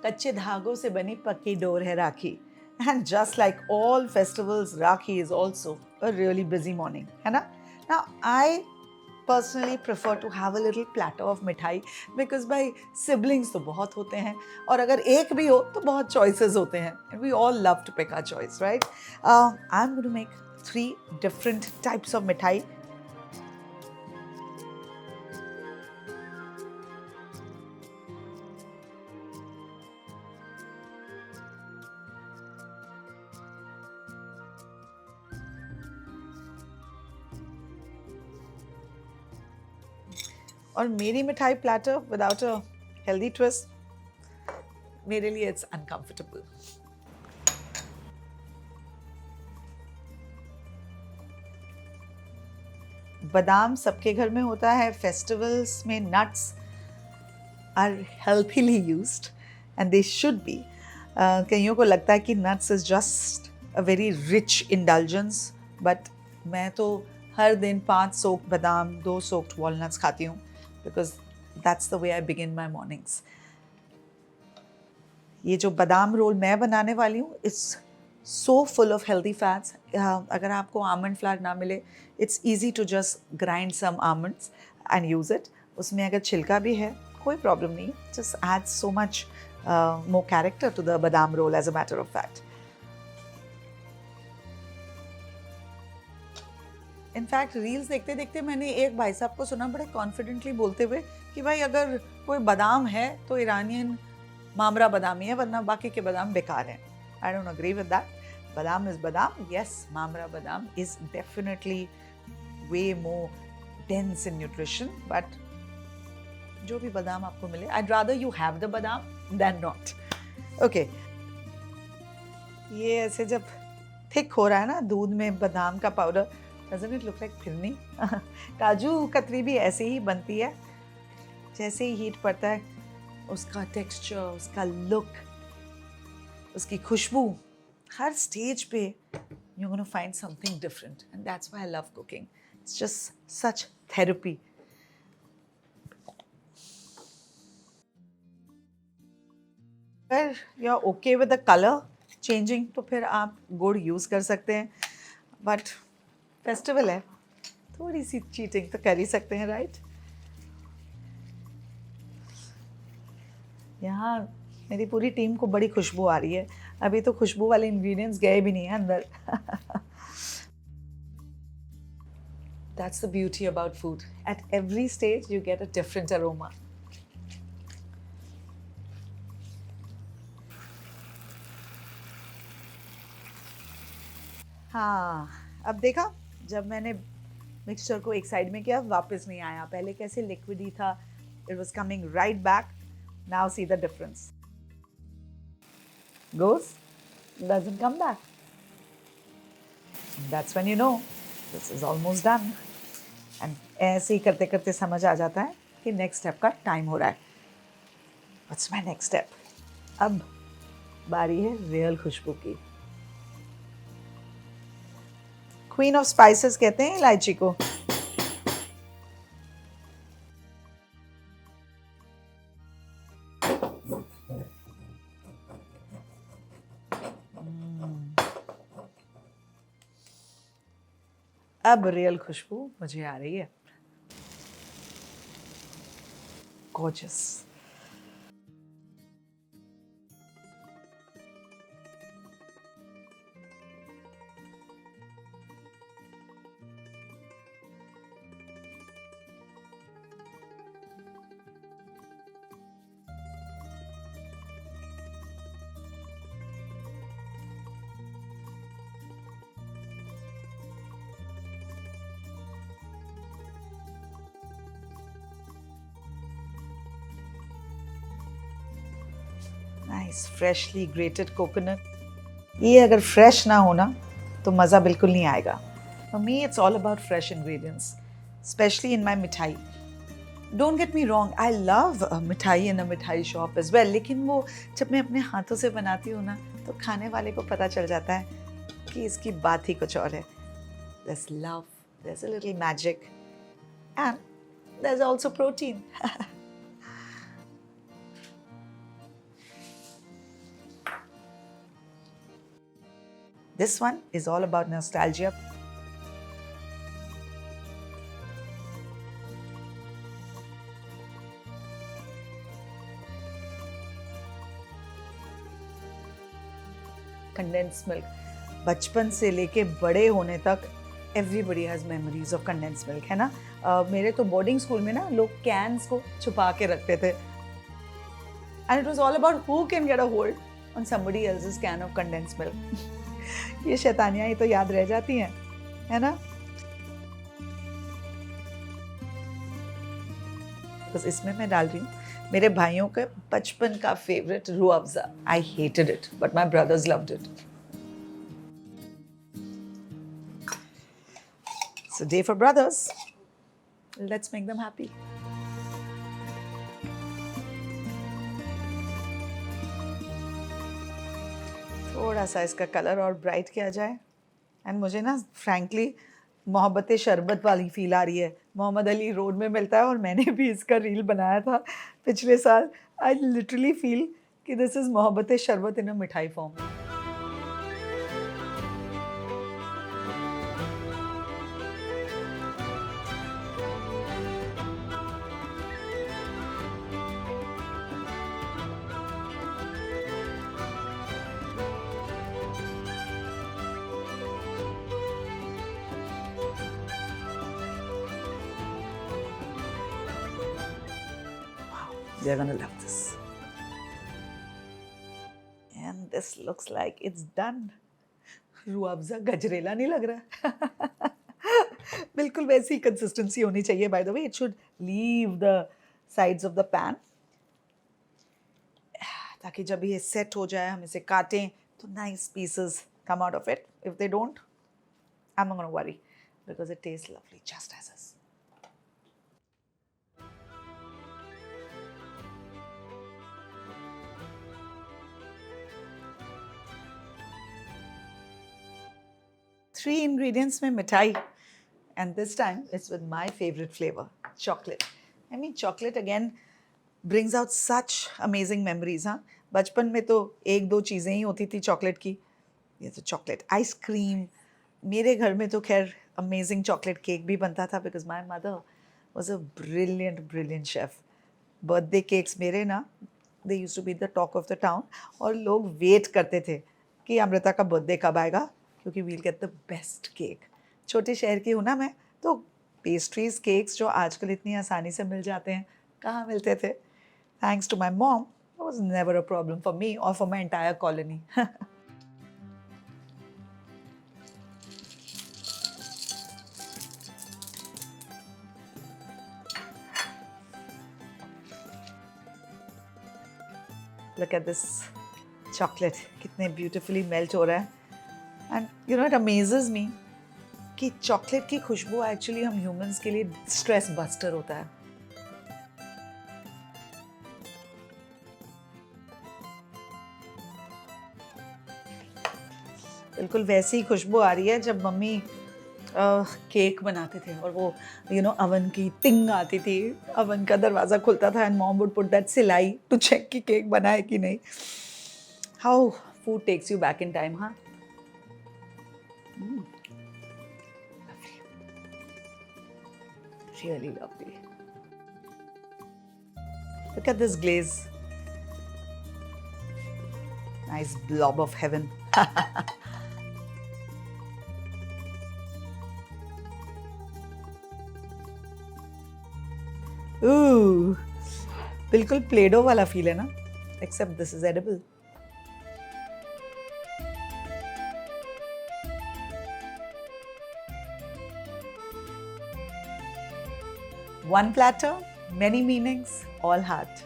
कच्चे धागों से बनी पक्की डोर है राखी. And just like all festivals, Rakhi is also a really busy morning, है ना? Now, I personally prefer to have a little platter of मिठाई because भाई siblings तो बहुत होते हैं और अगर एक भी हो तो बहुत choices होते हैं. And we all love to pick our choice, right? I'm going to make 3 different types of मिठाई. और मेरी मिठाई platter without a healthy twist मेरे लिए इट्स अनकंफर्टेबल. बादाम सबके घर में होता है. फेस्टिवल्स में nuts are healthily used and they should be. कईयों को लगता है कि nuts is just a very rich indulgence, but मैं तो हर दिन 5 सोक्ड बादाम, 2 सोक्ड वॉलनट्स खाती हूँ because that's the way I begin my mornings. ये जो बादाम रोल मैं बनाने वाली हूँ it's so full of healthy fats. अगर आपको आमंड फ्लावर ना मिले, it's easy to just grind some almonds and use it. उसमें अगर छिलका भी है कोई प्रॉब्लम नहीं. Just add so much more character to the badam roll as a matter of fact. In fact reels देखते देखते मैंने एक भाई साहब को सुना बड़े कॉन्फिडेंटली बोलते हुए कि भाई अगर कोई बादाम है तो ईरानियन मामरा बादाम ही है, वरना बाकी के बादाम बेकार हैं. I don't agree with that. Badam is badam. Yes, mamra badam is definitely way more dense in nutrition, but जो भी बादाम आपको मिले, I'd rather you have the बादाम than not. ओके, ये ऐसे जब थिक हो रहा है ना दूध में बादाम का powder, doesn't it look like phirni? काजू कतरी भी ऐसे ही बनती है. जैसे ही हीट पड़ता है उसका टेक्सचर, उसका लुक, उसकी खुशबू, हर स्टेज पे you're going to find something different, and that's why I love cooking. It's just such therapy. अगर you're okay with the color changing तो फिर आप गुड़ यूज़ कर सकते हैं, बट फेस्टिवल है, थोड़ी सी चीटिंग तो कर ही सकते हैं, राइट? यहाँ मेरी पूरी टीम को बड़ी खुशबू आ रही है. अभी तो खुशबू वाले इंग्रेडिएंट्स गए भी नहीं हैं अंदर. That's the beauty about food. At every stage you get a different aroma. हाँ, अब देखा जब मैंने मिक्सचर को एक साइड में किया वापस नहीं आया. पहले कैसे लिक्विड ही था, it was coming right back. Now see the difference. Goes doesn't come back. That's when you know this is almost done. And ऐसे ही करते करते समझ आ जाता है कि नेक्स्ट स्टेप का टाइम हो रहा है. What's my next step? अब बारी है रियल खुशबू की. क्वीन ऑफ स्पाइसेस कहते हैं इलायची को. अब रियल खुशबू मुझे आ रही है. Gorgeous. Nice freshly grated coconut. ये अगर फ्रेश ना हो ना तो मज़ा बिल्कुल नहीं आएगा. For me it's all about fresh ingredients, specially in my mithai. Don't get me wrong, I love mithai in अ मिठाई शॉप एज वेल, लेकिन वो जब मैं अपने हाथों से बनाती हूँ ना तो खाने वाले को पता चल जाता है कि इसकी बात ही कुछ और है. There's love, there's a little magic, and there's also protein. This one is all about nostalgia. Condensed milk. बचपन से लेके बड़े होने तक everybody has memories of condense milk, है ना. मेरे तो बोर्डिंग स्कूल में ना लोग कैंस को छुपा के रखते थे, and it was all about who can get a hold on somebody else's can of condense milk. ये शैतानियां ही तो याद रह जाती हैं, है ना. बस इसमें मैं डाल रही हूँ मेरे भाइयों के बचपन का favourite Rooh Afza. I hated it but my brothers loved it. It's a day for brothers. Let's make them happy. थोड़ा सा इसका कलर और ब्राइट किया जाए. एंड मुझे ना फ्रैंकली मोहब्बत शरबत वाली फील आ रही है. मोहम्मद अली रोड में मिलता है और मैंने भी इसका रील बनाया था पिछले साल. आई लिटरली फील कि दिस इज़ मोहब्बत शरबत इन अ मिठाई form. They're gonna love this. And this looks like it's done. Rooh Afza gajrela नहीं लग रहा. बिल्कुल वैसी कंसिस्टेंसी होनी चाहिए. By the way it should leave the sides of the pan, ताकि जब ये सेट हो जाए हम इसे काटें तो nice pieces come out of it. If they don't, I am not gonna worry because it taste lovely just as is. Three ingredients में मिठाई, and this time it's with my favorite flavor, chocolate. I mean chocolate again brings out such amazing memories. हाँ, बचपन में तो एक दो चीज़ें ही होती थी चॉकलेट की. ये तो चॉकलेट आइसक्रीम. मेरे घर में तो खैर अमेजिंग चॉकलेट केक भी बनता था because my mother was a brilliant chef. Birthday cakes मेरे ना, they used to be the talk of the town, और लोग वेट करते थे कि अमृता का बर्थडे कब आएगा क्योंकि we'll get the best cake. छोटे शहर की हूँ ना मैं, तो पेस्ट्रीज केक्स जो आजकल इतनी आसानी से मिल जाते हैं, कहाँ मिलते थे. Thanks to my mom, it was never a problem for me और for my entire colony. Look at this chocolate, कितने beautifully melt हो रहा है. And you know, it amazes me कि चॉकलेट की खुशबू एक्चुअली हम ह्यूमंस के लिए स्ट्रेस बस्टर होता है. बिल्कुल वैसी ही खुशबू आ रही है जब मम्मी केक बनाते थे और वो अवन की तिंग आती थी. अवन का दरवाज़ा खुलता था and mom would put that सिलाई टू चेक कि केक बना है कि नहीं. How food takes you back in time. हाँ, really lovely. Look at this glaze. Nice blob of heaven. Ooh, बिल्कुल प्लेडो वाला फील है ना, except this is edible. One platter, many meanings, all heart.